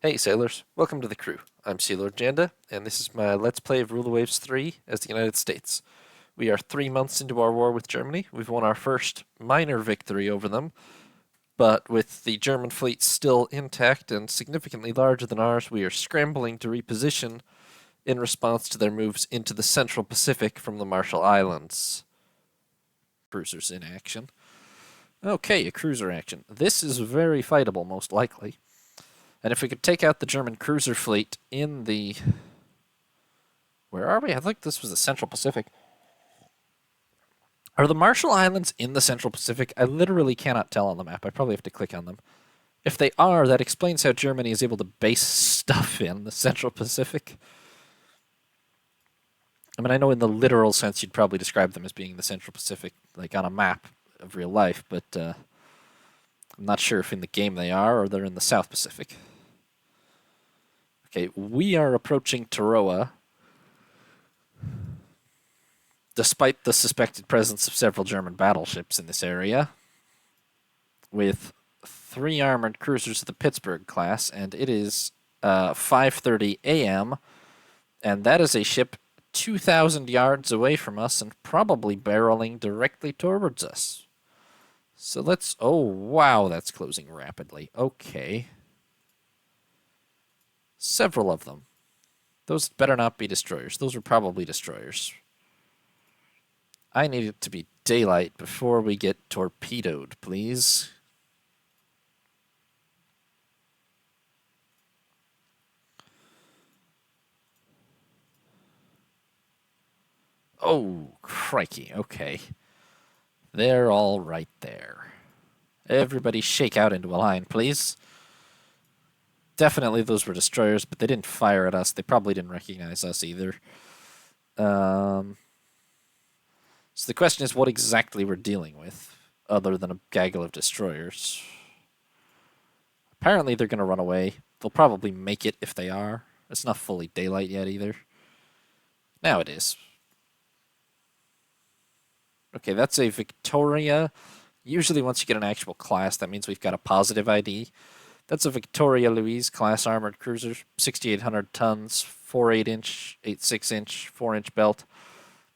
Hey sailors, welcome to the crew. I'm Sea Lord Janda, and this is my Let's Play of Rule the Waves 3 as the United States. We are 3 months into our war with Germany. We've won our first minor victory over them, but with the German fleet still intact and significantly larger than ours, we are scrambling to reposition in response to their moves into the Central Pacific from the Marshall Islands. Cruisers in action. Okay, a cruiser action. This is very fightable, most likely. And if we could take out the German cruiser fleet in the... Where are we? I think this was the Central Pacific. Are the Marshall Islands in the Central Pacific? I literally cannot tell on the map. I probably have to click on them. If they are, that explains how Germany is able to base stuff in the Central Pacific. I mean, I know in the literal sense you'd probably describe them as being the Central Pacific, like on a map of real life, but I'm not sure if in the game they are or they're in the South Pacific. Okay, we are approaching Taroa, despite the suspected presence of several German battleships in this area, with 3 armored cruisers of the Pittsburgh class, and it is 5:30 a.m., and that is a ship 2,000 yards away from us and probably barreling directly towards us. So let's... Oh, wow, that's closing rapidly. Okay. Several of them. Those better not be destroyers. Those are probably destroyers. I need it to be daylight before we get torpedoed, please. Oh, crikey. Okay. They're all right there. Everybody shake out into a line, please. Definitely those were destroyers, but they didn't fire at us. They probably didn't recognize us either. So the question is what exactly we're dealing with, other than a gaggle of destroyers. Apparently they're going to run away. They'll probably make it if they are. It's not fully daylight yet either. Now it is. Okay, that's a Victoria. Usually once you get an actual class, that means we've got a positive ID. That's a Victoria Louise class armored cruiser, 6,800 tons, 4.8-inch, 8.6-inch, 4-inch belt.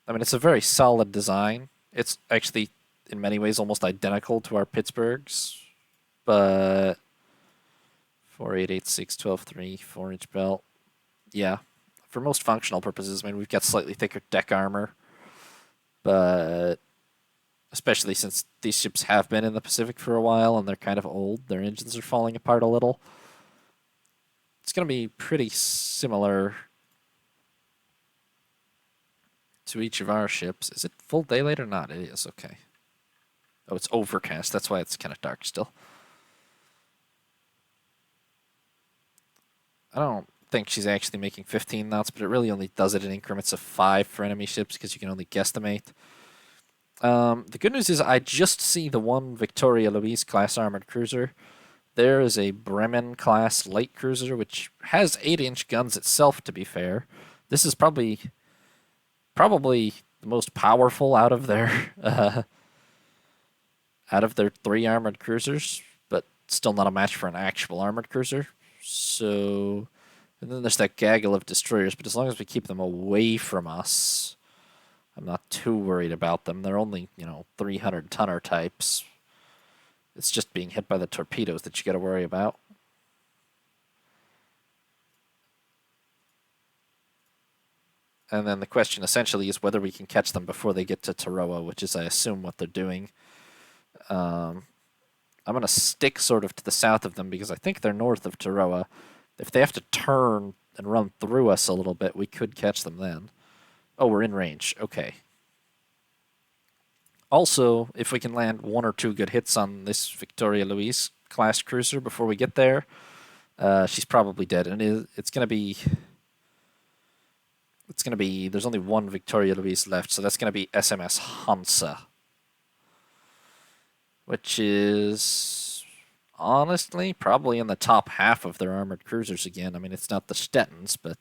I mean, it's a very solid design. It's actually, in many ways, almost identical to our Pittsburghs, but 4.8, 8.6, 12.3, 4-inch belt. Yeah, for most functional purposes, I mean, we've got slightly thicker deck armor, but especially since these ships have been in the Pacific for a while and they're kind of old, their engines are falling apart a little. It's going to be pretty similar to each of our ships. Is it full daylight or not? It is, okay. Oh, it's overcast. That's why it's kind of dark still. I don't think she's actually making 15 knots, but it really only does it in increments of 5 for enemy ships because you can only guesstimate. The good news is I just see the one Victoria Louise class armored cruiser. There is a Bremen class light cruiser, which has 8-inch guns itself, to be fair. This is probably the most powerful out of their out of their 3 armored cruisers, but still not a match for an actual armored cruiser. So, and then there's that gaggle of destroyers, but as long as we keep them away from us, I'm not too worried about them. They're only, 300-tonner types. It's just being hit by the torpedoes that you got to worry about. And then the question essentially is whether we can catch them before they get to Taroa, which is, I assume, what they're doing. I'm going to stick sort of to the south of them because I think they're north of Taroa. If they have to turn and run through us a little bit, we could catch them then. Oh, we're in range. Okay. Also, if we can land 1 or 2 good hits on this Victoria Louise class cruiser before we get there, she's probably dead. And it's going to be... There's only 1 Victoria Louise left, so that's going to be SMS Hansa. Which is... honestly, probably in the top half of their armored cruisers again. I mean, it's not the Stettins, but...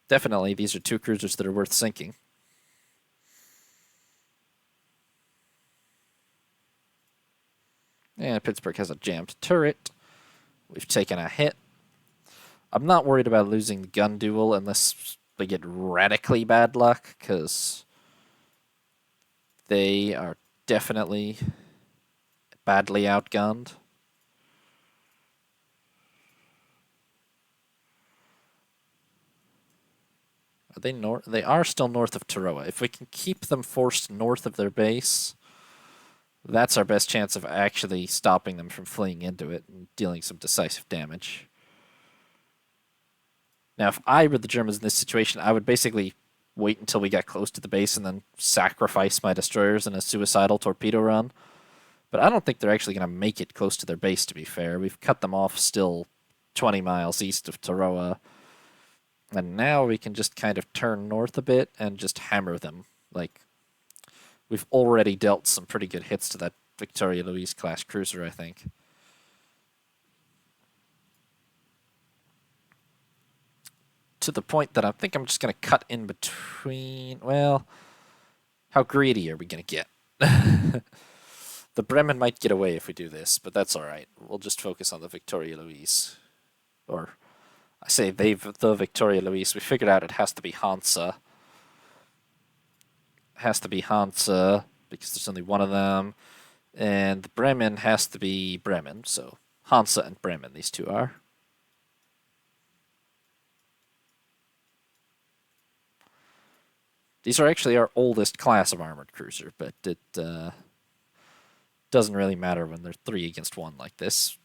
definitely, these are 2 cruisers that are worth sinking. And Pittsburgh has a jammed turret, We've taken a hit. I'm not worried about losing the gun duel unless they get radically bad luck, because they are definitely badly outgunned. Are they north? They are still north of Taroa. If we can keep them forced north of their base, that's our best chance of actually stopping them from fleeing into it and dealing some decisive damage. Now, if I were the Germans in this situation, I would basically wait until we got close to the base and then sacrifice my destroyers in a suicidal torpedo run. But I don't think they're actually going to make it close to their base, to be fair. We've cut them off still 20 miles east of Taroa. And now we can just kind of turn north a bit and just hammer them. Like, we've already dealt some pretty good hits to that Victoria Louise class cruiser, I think. To the point that I think I'm just going to cut in between. Well, how greedy are we going to get? The Bremen might get away if we do this, but that's alright. We'll just focus on the Victoria Louise. Or, I say the Victoria Louise. We figured out it has to be Hansa. Has to be Hansa, because there's only one of them. And the Bremen has to be Bremen, so Hansa and Bremen, these two are. These are actually our oldest class of armored cruiser, but it doesn't really matter when they're 3 against 1 like this.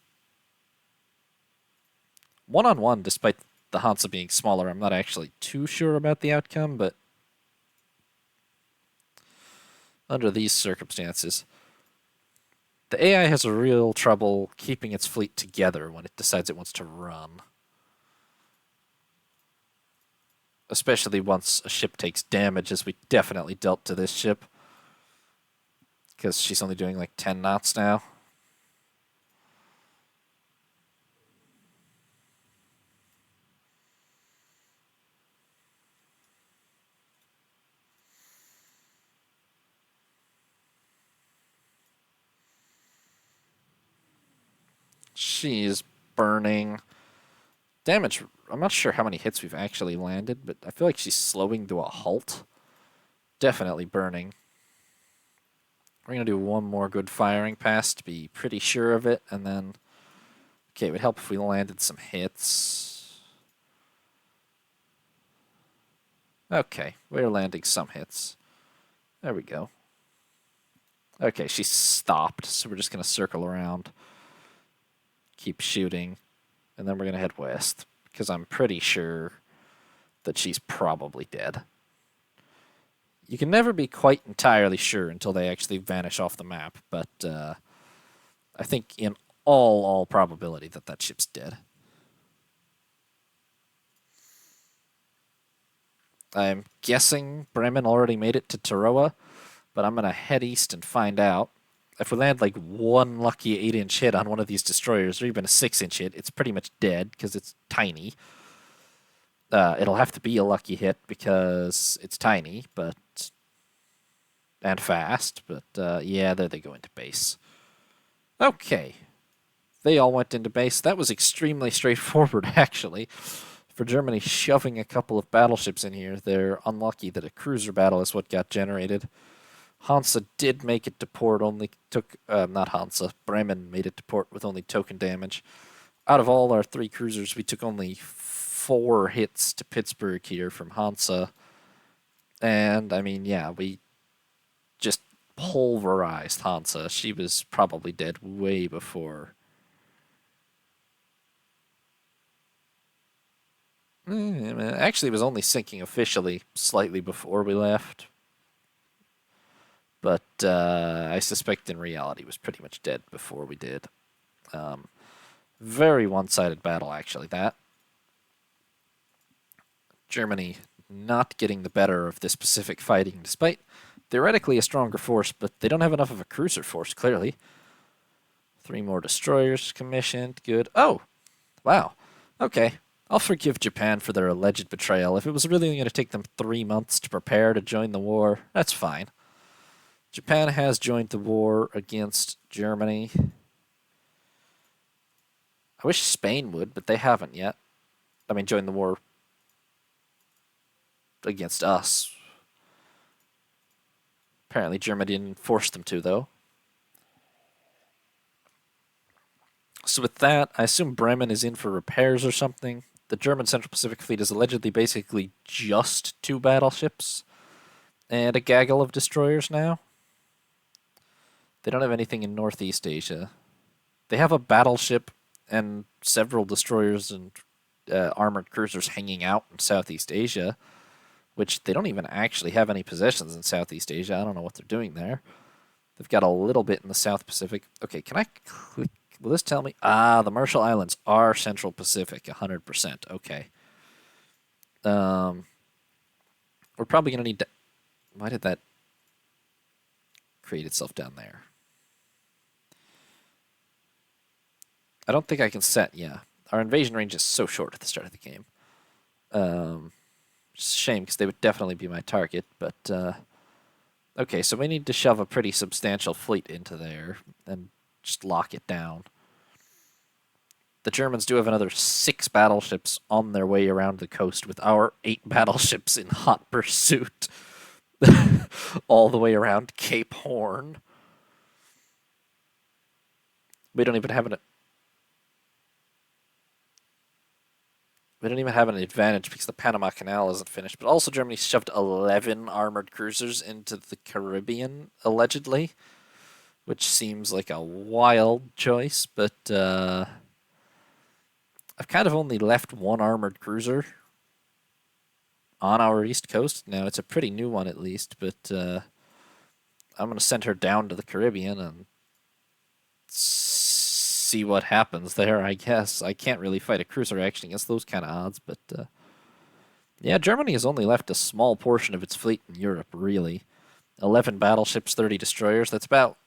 1-on-1, despite the Hansa being smaller, I'm not actually too sure about the outcome, but under these circumstances, the AI has a real trouble keeping its fleet together when it decides it wants to run. Especially once a ship takes damage, as we definitely dealt to this ship. Because she's only doing like 10 knots now. She's burning. Damage, I'm not sure how many hits we've actually landed, but I feel like she's slowing to a halt. Definitely burning. We're going to do one more good firing pass to be pretty sure of it, and then... Okay, it would help if we landed some hits. Okay, we're landing some hits. There we go. Okay, she stopped, so we're just going to circle around. Keep shooting, and then we're going to head west, because I'm pretty sure that she's probably dead. You can never be quite entirely sure until they actually vanish off the map, but I think in all probability that ship's dead. I'm guessing Bremen already made it to Taroa, but I'm going to head east and find out. If we land like one lucky 8-inch hit on one of these destroyers, or even a 6-inch hit, it's pretty much dead because it's tiny. It'll have to be a lucky hit because it's tiny, and fast. But yeah, there they go into base. Okay, they all went into base. That was extremely straightforward, actually. For Germany shoving a couple of battleships in here, they're unlucky that a cruiser battle is what got generated. Hansa did make it to port, only took... not Hansa, Bremen made it to port with only token damage. Out of all our 3 cruisers, we took only 4 hits to Pittsburgh here from Hansa. And, I mean, yeah, we just pulverized Hansa. She was probably dead way before. Actually, it was only sinking officially slightly before we left. But I suspect in reality it was pretty much dead before we did. Very one-sided battle, actually, that. Germany not getting the better of this Pacific fighting, despite theoretically a stronger force, but they don't have enough of a cruiser force, clearly. 3 more destroyers commissioned. Good. Oh! Wow. Okay. I'll forgive Japan for their alleged betrayal. If it was really going to take them 3 months to prepare to join the war, that's fine. Japan has joined the war against Germany. I wish Spain would, but they haven't yet. I mean, join the war against us. Apparently, Germany didn't force them to, though. So with that, I assume Bremen is in for repairs or something. The German Central Pacific Fleet is allegedly basically just 2 battleships and a gaggle of destroyers now. They don't have anything in Northeast Asia. They have a battleship and several destroyers and armored cruisers hanging out in Southeast Asia, which they don't even actually have any possessions in Southeast Asia. I don't know what they're doing there. They've got a little bit in the South Pacific. Okay, can I click? Will this tell me? Ah, the Marshall Islands are Central Pacific, 100%. Okay. We're probably going to need to... Why did that create itself down there? I don't think I can set, yeah. Our invasion range is so short at the start of the game. It's a shame, because they would definitely be my target, but... okay, so we need to shove a pretty substantial fleet into there and just lock it down. The Germans do have another 6 battleships on their way around the coast with our 8 battleships in hot pursuit. All the way around Cape Horn. We don't even have an advantage because the Panama Canal isn't finished. But also Germany shoved 11 armored cruisers into the Caribbean, allegedly, which seems like a wild choice, but I've kind of only left 1 armored cruiser on our east coast. Now, it's a pretty new one at least, but I'm going to send her down to the Caribbean and see what happens there, I guess. I can't really fight a cruiser action against those kind of odds, but yeah, Germany has only left a small portion of its fleet in Europe, really. 11 battleships, 30 destroyers. That's about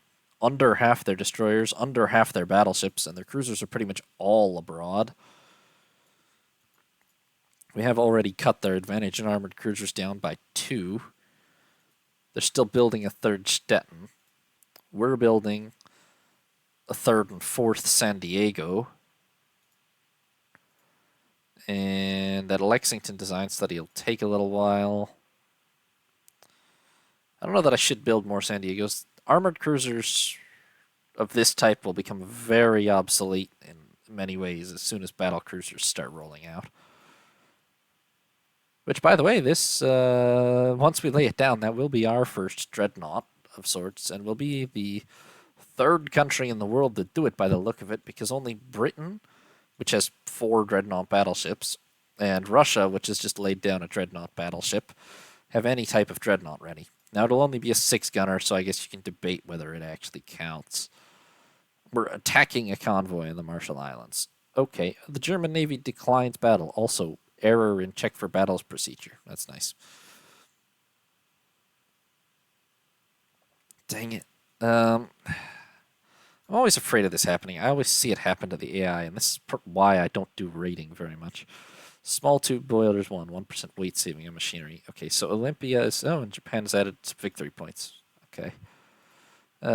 under half their destroyers, under half their battleships, and their cruisers are pretty much all abroad. We have already cut their advantage in armored cruisers down by 2. They're still building a 3rd Stettin. We're building a 3rd and 4th San Diego. And that Lexington design study will take a little while. I don't know that I should build more San Diegos. Armored cruisers of this type will become very obsolete in many ways as soon as battle cruisers start rolling out. Which, by the way, this, once we lay it down, that will be our first dreadnought of sorts, and will be the 3rd country in the world to do it by the look of it, because only Britain, which has 4 dreadnought battleships, and Russia, which has just laid down a dreadnought battleship, have any type of dreadnought ready. Now, it'll only be a 6-gunner, so I guess you can debate whether it actually counts. We're attacking a convoy in the Marshall Islands. Okay, the German Navy declines battle. Also, error in check for battles procedure. That's nice. Dang it. I'm always afraid of this happening. I always see it happen to the AI, and this is why I don't do rating very much. Small tube boilers 1% weight saving on machinery. Okay, so Olympia is... Oh, and Japan has added some victory points. Okay.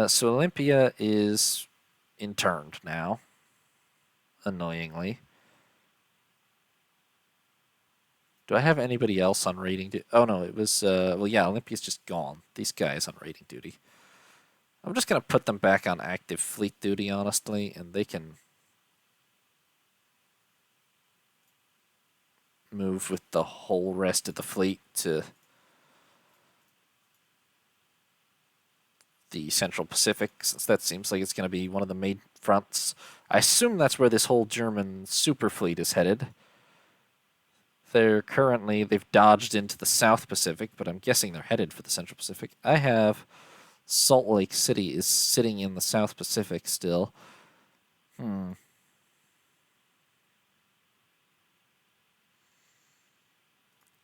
So Olympia is interned now, annoyingly. Do I have anybody else on rating duty? Oh, no, it was... well, yeah, Olympia's just gone. These guys on rating duty. I'm just going to put them back on active fleet duty, honestly, and they can move with the whole rest of the fleet to the Central Pacific, since that seems like it's going to be one of the main fronts. I assume that's where this whole German super fleet is headed. They've dodged into the South Pacific, but I'm guessing they're headed for the Central Pacific. I have Salt Lake City is sitting in the South Pacific still.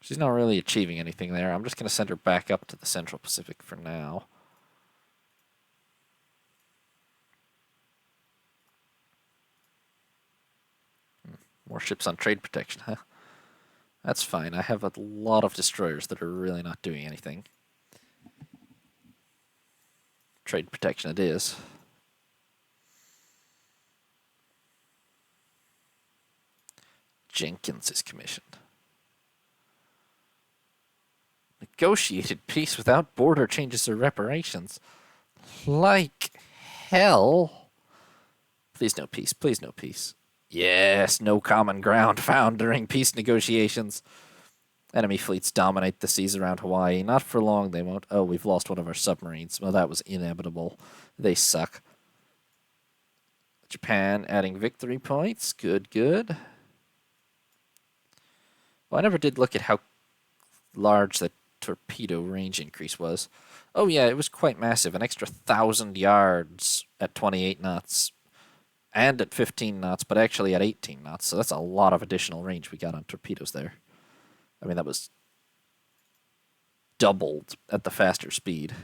She's not really achieving anything there. I'm just going to send her back up to the Central Pacific for now. More ships on trade protection, huh? That's fine. I have a lot of destroyers that are really not doing anything. Trade protection it is. Jenkins is commissioned. Negotiated peace without border changes or reparations. Like hell. Please no peace. Please no peace. Yes, no common ground found during peace negotiations. Enemy fleets dominate the seas around Hawaii. Not for long, they won't. Oh, we've lost one of our submarines. Well, that was inevitable. They suck. Japan adding victory points. Good, good. Well, I never did look at how large the torpedo range increase was. Oh, yeah, it was quite massive. An extra 1,000 yards at 28 knots and at 15 knots, but actually at 18 knots. So that's a lot of additional range we got on torpedoes there. I mean, that was doubled at the faster speed.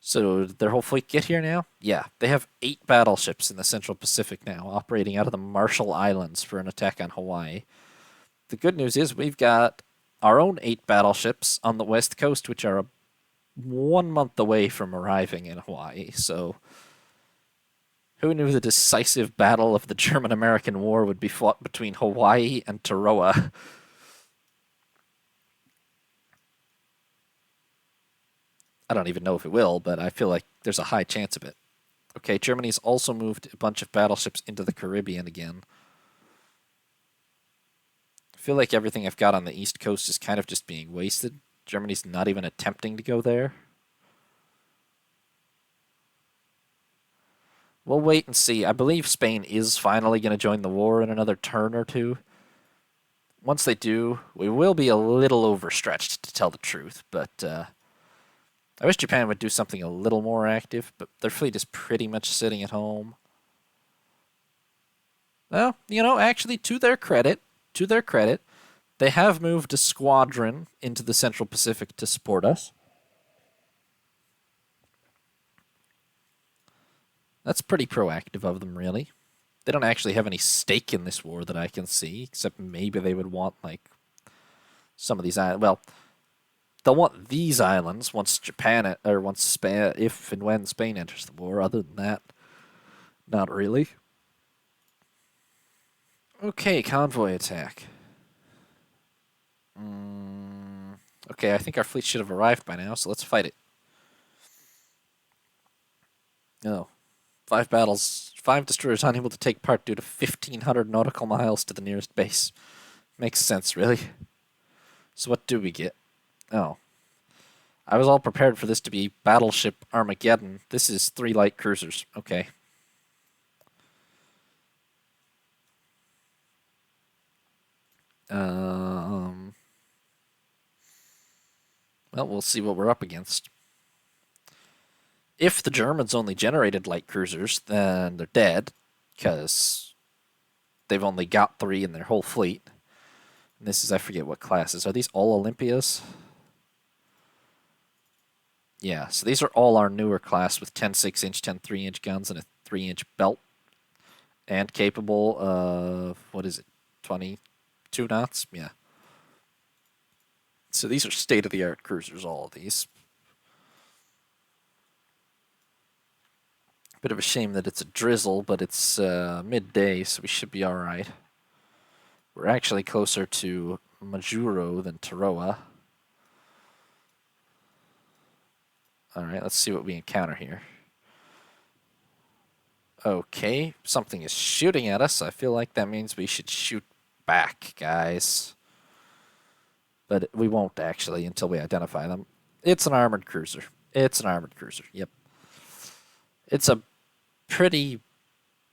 So did their whole fleet get here now? Yeah, they have 8 battleships in the Central Pacific now, operating out of the Marshall Islands for an attack on Hawaii. The good news is we've got our own 8 battleships on the west coast, which are 1 month away from arriving in Hawaii. So who knew the decisive battle of the German-American War would be fought between Hawaii and Taroa? I don't even know if it will, but I feel like there's a high chance of it. Okay, Germany's also moved a bunch of battleships into the Caribbean again. I feel like everything I've got on the East Coast is kind of just being wasted. Germany's not even attempting to go there. We'll wait and see. I believe Spain is finally going to join the war in another turn or two. Once they do, we will be a little overstretched, to tell the truth, but I wish Japan would do something a little more active, but their fleet is pretty much sitting at home. Well, you know, actually, to their credit, they have moved a squadron into the Central Pacific to support us. That's pretty proactive of them, really. They don't actually have any stake in this war that I can see, except maybe they would want, like, some of these islands. Well, they'll want these islands once Japan, or once Spain, if and when Spain enters the war. Other than that, not really. Okay, convoy attack. Okay, I think our fleet should have arrived by now, so let's fight it. Oh, 5 battles, 5 destroyers unable to take part due to 1,500 nautical miles to the nearest base. Makes sense, really. So what do we get? Oh. I was all prepared for this to be Battleship Armageddon. This is 3 light cruisers. Okay. Well, we'll see what we're up against. If the Germans only generated light cruisers, then they're dead, because they've only got 3 in their whole fleet. And this is, I forget what classes. Are these all Olympias? Yeah, so these are all our newer class with 10 6-inch, 10 3-inch guns and a 3-inch belt. And capable of, what is it, 22 knots? Yeah. So these are state-of-the-art cruisers, all of these. Bit of a shame that it's a drizzle, but it's midday, so we should be alright. We're actually closer to Majuro than Taroa. Alright, let's see what we encounter here. Okay, something is shooting at us. I feel like that means we should shoot back, guys. But we won't, actually, until we identify them. It's an armored cruiser. It's an armored cruiser, yep. It's a pretty...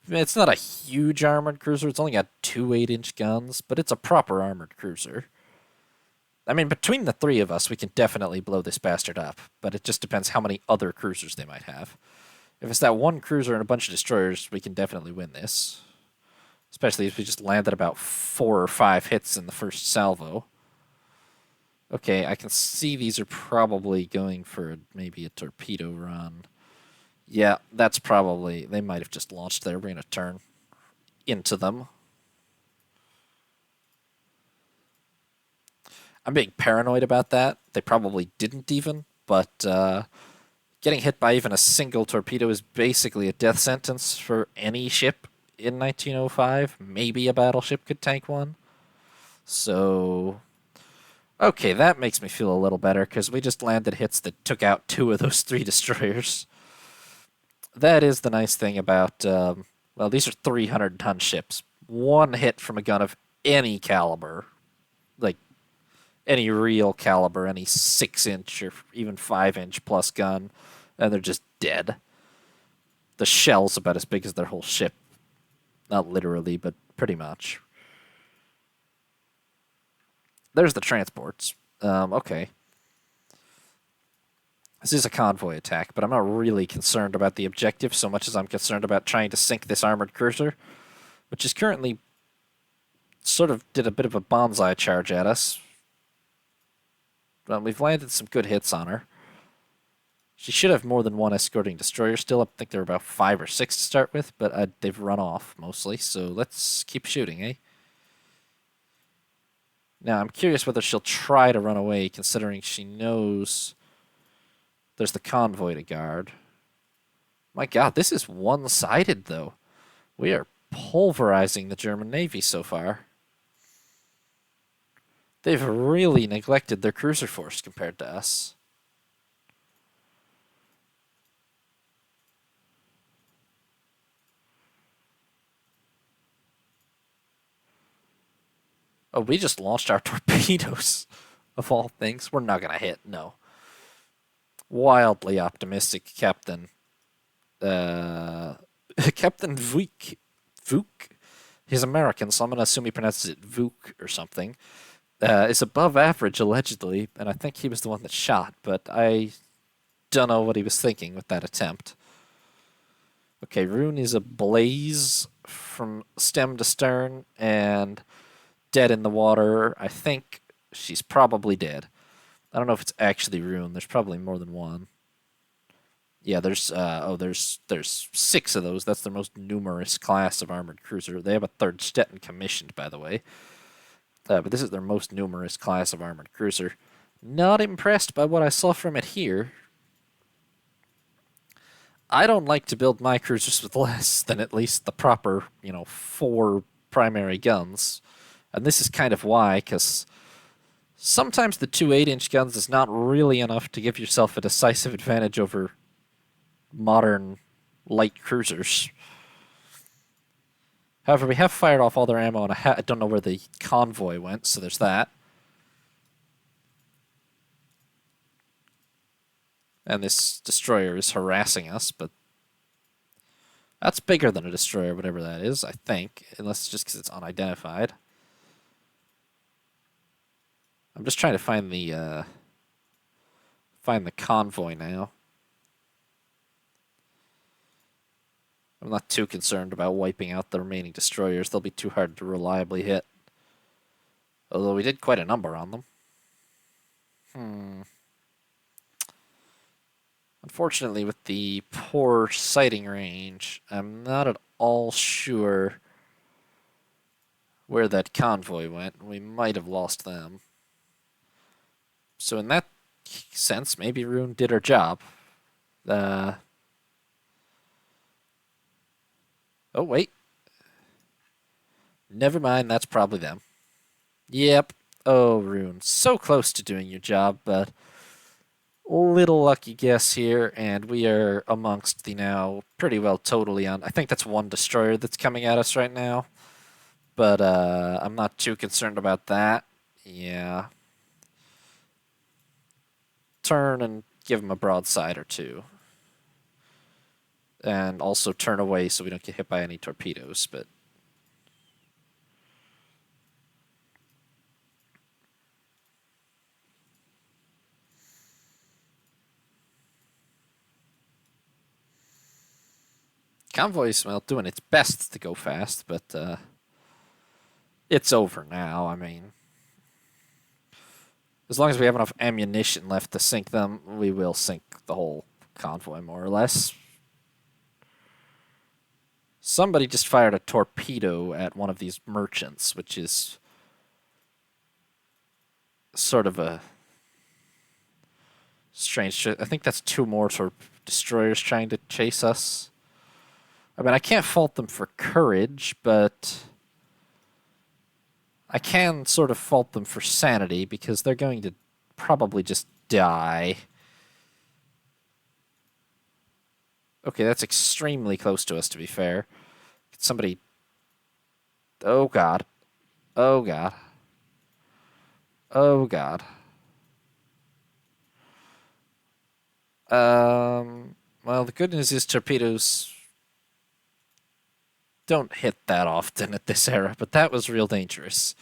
It's not a huge armored cruiser. It's only got 2 8-inch guns, but it's a proper armored cruiser. I mean, between the 3 of us, we can definitely blow this bastard up, but it just depends how many other cruisers they might have. If it's that 1 cruiser and a bunch of destroyers, we can definitely win this. Especially if we just landed about 4 or 5 hits in the first salvo. Okay, I can see these are probably going for maybe a torpedo run. Yeah, that's probably... They might have just launched there. We're going to turn into them. I'm being paranoid about that. They probably didn't even, but Getting hit by even a single torpedo is basically a death sentence for any ship in 1905. Maybe a battleship could tank one. So, okay, that makes me feel a little better because we just landed hits that took out 2 of those 3 destroyers. That is the nice thing about, well, these are 300-ton ships. One hit from a gun of any caliber, like any real caliber, any 6-inch or even 5-inch plus gun, and they're just dead. The shell's about as big as their whole ship. Not literally, but pretty much. There's the transports. Okay. This is a convoy attack, but I'm not really concerned about the objective so much as I'm concerned about trying to sink this armored cruiser, which is currently sort of did a bit of a bonsai charge at us. Well, we've landed some good hits on her. She should have more than one escorting destroyer still. I think there are about 5 or 6 to start with, but they've run off mostly, so let's keep shooting, eh? Now, I'm curious whether she'll try to run away, considering she knows there's the convoy to guard. My god, this is one-sided, though. We are pulverizing the German Navy so far. They've really neglected their cruiser force compared to us. Oh, we just launched our torpedoes, of all things. We're not going to hit, no. Wildly optimistic, Captain. Captain Vuk. He's American, so I'm going to assume he pronounces it Vuk or something. Is above average, allegedly, and I think he was the one that shot, but I don't know what he was thinking with that attempt. Okay, Rune is ablaze from stem to stern, and dead in the water. I think she's probably dead. I don't know if it's actually Rune. There's probably more than one. Yeah, there's 6 of those. That's the most numerous class of armored cruiser. They have a 3rd Stetton commissioned, by the way. But this is their most numerous class of armored cruiser. Not impressed by what I saw from it here. I don't like to build my cruisers with less than at least the proper, 4 primary guns. And this is kind of why, because sometimes the 2 8-inch guns is not really enough to give yourself a decisive advantage over modern light cruisers. However, we have fired off all their ammo, and I don't know where the convoy went, so there's that. And this destroyer is harassing us, but that's bigger than a destroyer, whatever that is, I think, unless it's just because it's unidentified. I'm just trying to find the convoy now. I'm not too concerned about wiping out the remaining destroyers. They'll be too hard to reliably hit. Although we did quite a number on them. Unfortunately, with the poor sighting range, I'm not at all sure where that convoy went. We might have lost them. So in that sense, maybe Rune did her job. Oh, wait. Never mind, that's probably them. Yep. Oh, Rune. So close to doing your job, but little lucky guess here, and we are amongst the now pretty well totally on. I think that's 1 destroyer that's coming at us right now, but I'm not too concerned about that. Yeah. Turn and give him a broadside or 2. And also turn away so we don't get hit by any torpedoes, but Convoy's, well, doing its best to go fast, but it's over now. I mean, as long as we have enough ammunition left to sink them, we will sink the whole convoy, more or less. Somebody just fired a torpedo at one of these merchants, which is sort of a strange. I think that's 2 more destroyers trying to chase us. I mean, I can't fault them for courage, but I can sort of fault them for sanity because they're going to probably just die. Okay, that's extremely close to us, to be fair. Somebody... Oh, God. Oh, God. Oh, God. Well, the good news is torpedoes don't hit that often at this era, but that was real dangerous.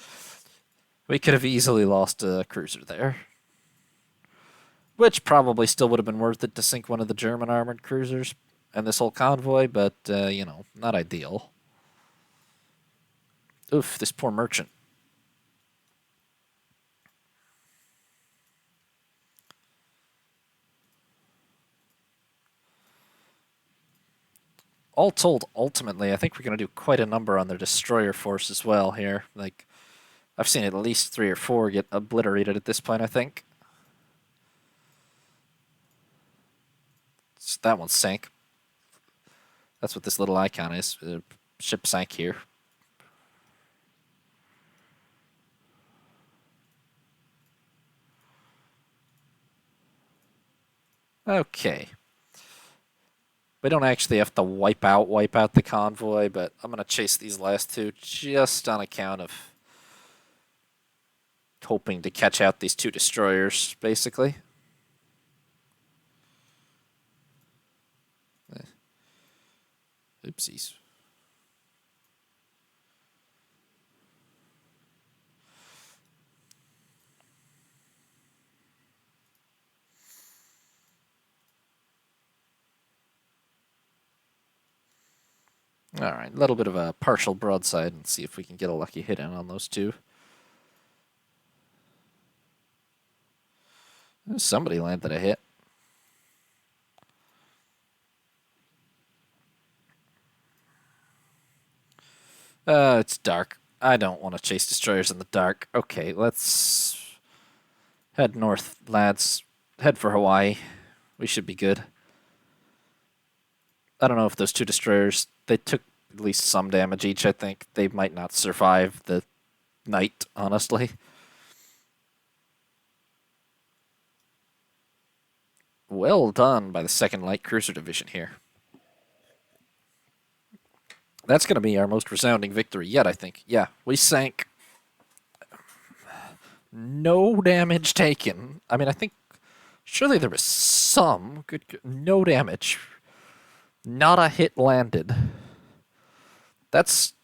We could have easily lost a cruiser there. Which probably still would have been worth it to sink one of the German armored cruisers and this whole convoy, but, you know, not ideal. Oof, this poor merchant. All told, ultimately, I think we're going to do quite a number on their destroyer force as well here. Like, I've seen at least 3 or 4 get obliterated at this point, I think. So that one sank. That's what this little icon is. Ship sank here. Okay. We don't actually have to wipe out the convoy, but I'm going to chase these last two just on account of hoping to catch out these 2 destroyers, basically. Oopsies. Alright, a little bit of a partial broadside and see if we can get a lucky hit in on those 2. Somebody landed a hit. It's dark. I don't want to chase destroyers in the dark. Okay, let's head north, lads. Head for Hawaii. We should be good. I don't know if those 2 destroyers, they took at least some damage each, I think. They might not survive the night, honestly. Well done by the 2nd Light Cruiser Division here. That's going to be our most resounding victory yet, I think. Yeah, we sank. No damage taken. I mean, I think surely there was some. No damage. Not a hit landed. That's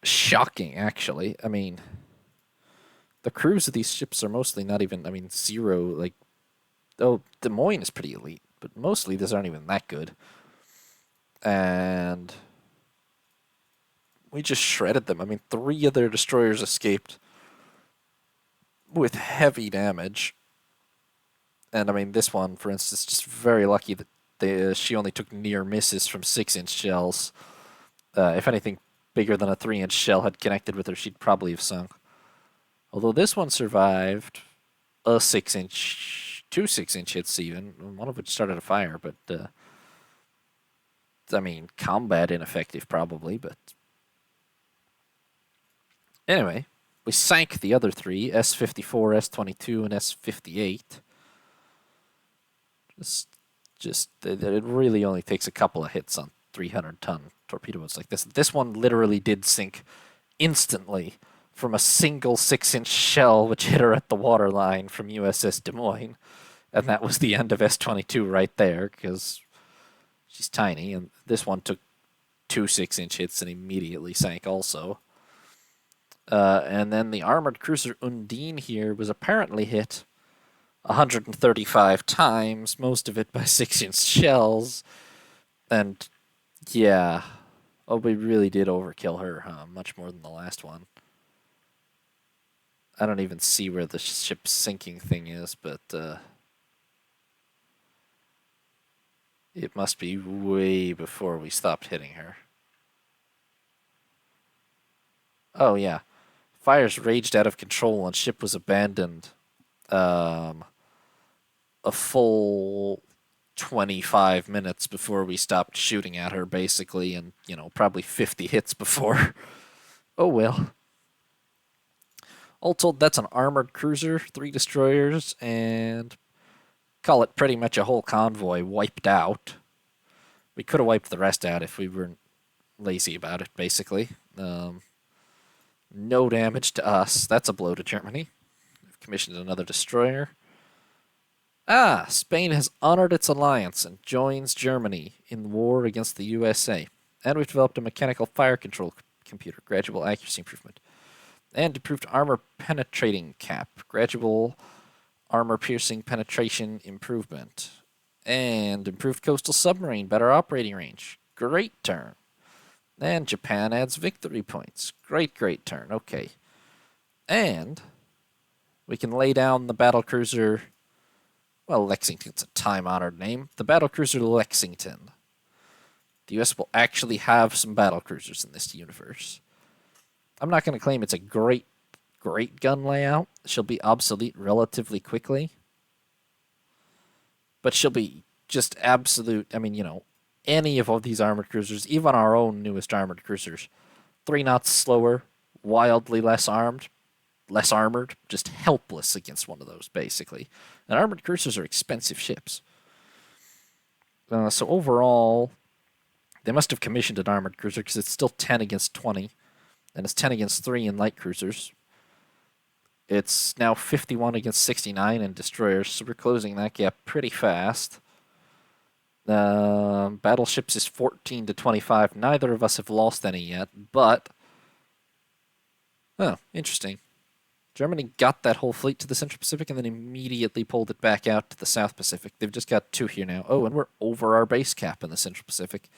shocking, actually. I mean, the crews of these ships are mostly not even, I mean, 0, like, oh, Des Moines is pretty elite, but mostly these aren't even that good. And we just shredded them. I mean, 3 of their destroyers escaped with heavy damage. And I mean, this one, for instance, just very lucky that she only took near misses from 6-inch shells. If anything bigger than a 3-inch shell had connected with her, she'd probably have sunk. Although this one survived a 6-inch, 2 6-inch hits even, one of which started a fire, but, I mean, combat ineffective probably, but... Anyway, we sank the other 3, S-54, S-22, and S-58. It really only takes a couple of hits on 300-ton torpedo boats like this. This one literally did sink instantly from a single 6-inch shell which hit her at the waterline from USS Des Moines. And that was the end of S-22 right there, because she's tiny. And this one took 2 6-inch hits and immediately sank also. And then the armored cruiser Undine here was apparently hit 135 times, most of it by 6-inch shells. And, yeah. Oh, we really did overkill her, huh? Much more than the last one. I don't even see where the ship sinking thing is, but, it must be way before we stopped hitting her. Oh, yeah. Fires raged out of control and ship was abandoned. A full 25 minutes before we stopped shooting at her, basically, and, probably 50 hits before. Oh well. All told, that's an armored cruiser, 3 destroyers, and call it pretty much a whole convoy wiped out. We could have wiped the rest out if we weren't lazy about it, basically. No damage to us. That's a blow to Germany. We've commissioned another destroyer. Spain has honored its alliance and joins Germany in the war against the USA. And we've developed a mechanical fire control computer, gradual accuracy improvement. And improved armor penetrating cap, gradual armor piercing penetration improvement. And improved coastal submarine, better operating range. Great turn. And Japan adds victory points. Great turn. Okay. And we can lay down the battlecruiser. Well, Lexington's a time-honored name. The battlecruiser Lexington. The U.S. will actually have some battlecruisers in this universe. I'm not going to claim it's a great gun layout. She'll be obsolete relatively quickly. But she'll be just absolute. I mean, any of all these armored cruisers, even our own newest armored cruisers, 3 knots slower, wildly less armored, just helpless against one of those, basically. And armored cruisers are expensive ships. So overall, they must have commissioned an armored cruiser because it's still 10 against 20, and it's 10 against 3 in light cruisers. It's now 51 against 69 in destroyers, so we're closing that gap pretty fast. Battleships is 14 to 25. Neither of us have lost any yet, but... Oh, interesting. Germany got that whole fleet to the Central Pacific and then immediately pulled it back out to the South Pacific. They've just got 2 here now. Oh, and we're over our base cap in the Central Pacific.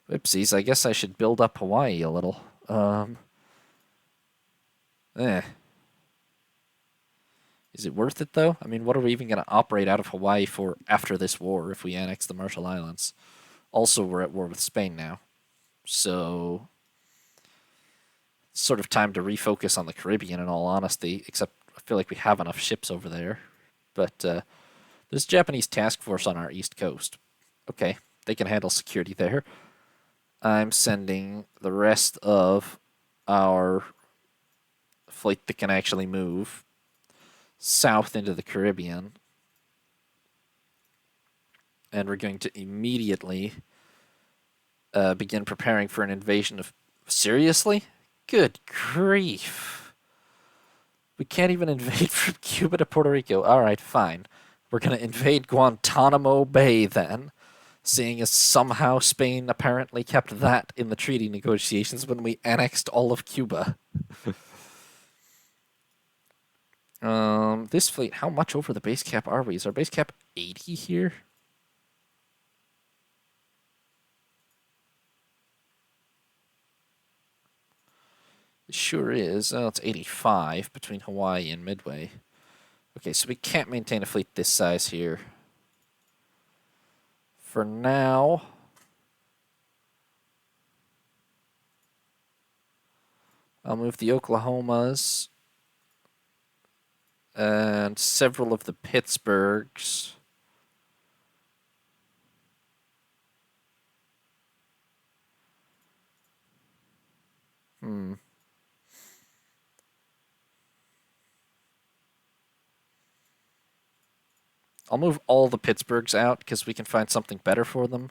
Whoopsies, I guess I should build up Hawaii a little. Is it worth it, though? I mean, what are we even going to operate out of Hawaii for after this war if we annex the Marshall Islands? Also, we're at war with Spain now. So, it's sort of time to refocus on the Caribbean, in all honesty, except I feel like we have enough ships over there. But there's a Japanese task force on our east coast. Okay, they can handle security there. I'm sending the rest of our fleet that can actually move south into the Caribbean. And we're going to immediately begin preparing for an invasion of... Seriously? Good grief. We can't even invade from Cuba to Puerto Rico. Alright, fine. We're going to invade Guantanamo Bay then, seeing as somehow Spain apparently kept that in the treaty negotiations when we annexed all of Cuba. This fleet, how much over the base cap are we? Is our base cap 80 here? It sure is. Oh, it's 85 between Hawaii and Midway. Okay, so we can't maintain a fleet this size here. For now... I'll move the Oklahomas and several of the Pittsburghs. I'll move all the Pittsburghs out because we can find something better for them.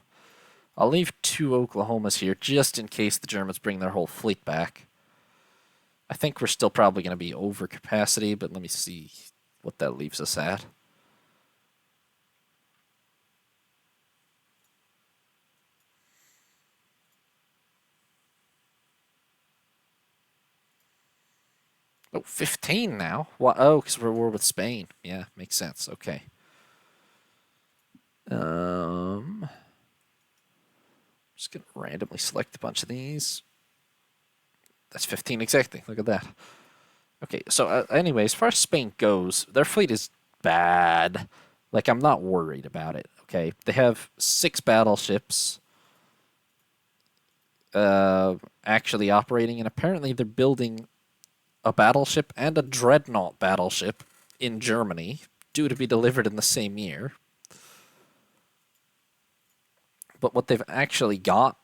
I'll leave 2 Oklahomas here just in case the Germans bring their whole fleet back. I think we're still probably going to be over capacity, but let me see what that leaves us at. Oh, 15 now? What? Oh, because we're at war with Spain. Yeah, makes sense. Okay. Just going to randomly select a bunch of these. That's 15 exactly. Look at that. Okay, so anyway, as far as Spain goes, their fleet is bad. Like, I'm not worried about it, okay? They have 6 battleships actually operating, and apparently they're building a battleship and a dreadnought battleship in Germany, due to be delivered in the same year. But what they've actually got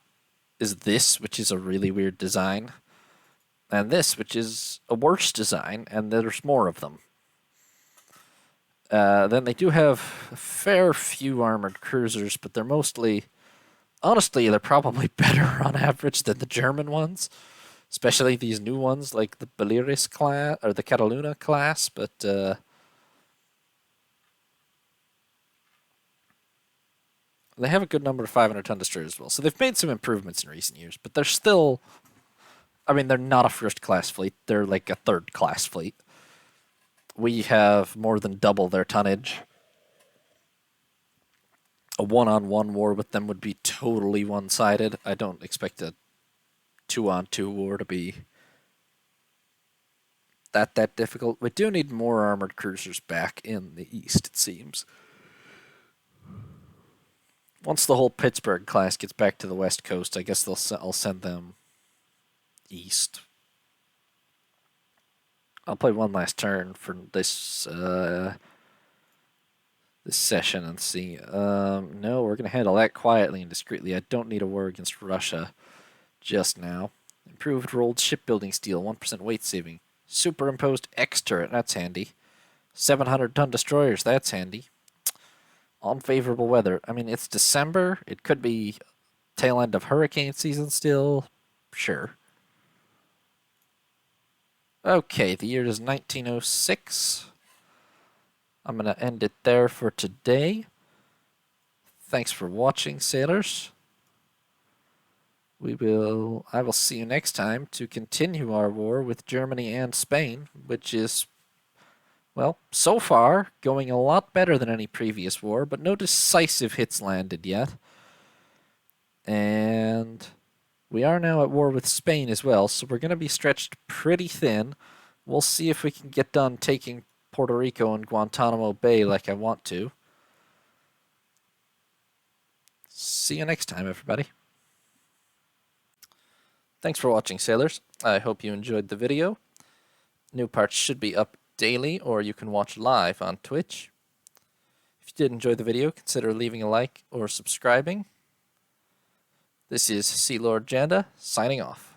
is this, which is a really weird design, and this, which is a worse design, and there's more of them. Then they do have a fair few armored cruisers, but they're mostly, honestly, they're probably better on average than the German ones, especially these new ones like the Balearis class or the Cataluna class. But they have a good number of 500-ton destroyers as well. So they've made some improvements in recent years, but they're still, I mean, they're not a first-class fleet. They're like a third-class fleet. We have more than double their tonnage. A one-on-one war with them would be totally one-sided. I don't expect a two-on-two war to be that difficult. We do need more armored cruisers back in the east, it seems. Once the whole Pittsburgh class gets back to the west coast, I guess I'll send them east. I'll play one last turn for this this session and see. No, we're going to handle that quietly and discreetly. I don't need a war against Russia just now. Improved rolled shipbuilding steel, 1% weight saving. Superimposed X turret, that's handy. 700-ton destroyers, that's handy. Unfavorable weather. I mean, it's December. It could be tail end of hurricane season still. Sure. Okay, the year is 1906. I'm going to end it there for today. Thanks for watching, sailors. I will see you next time to continue our war with Germany and Spain, which is, well, so far going a lot better than any previous war, but no decisive hits landed yet. And we are now at war with Spain as well, so we're going to be stretched pretty thin. We'll see if we can get done taking Puerto Rico and Guantanamo Bay like I want to. See you next time, everybody. Thanks for watching, sailors. I hope you enjoyed the video. New parts should be up daily, or you can watch live on Twitch. If you did enjoy the video, consider leaving a like or subscribing. This is Sea Lord Janda, signing off.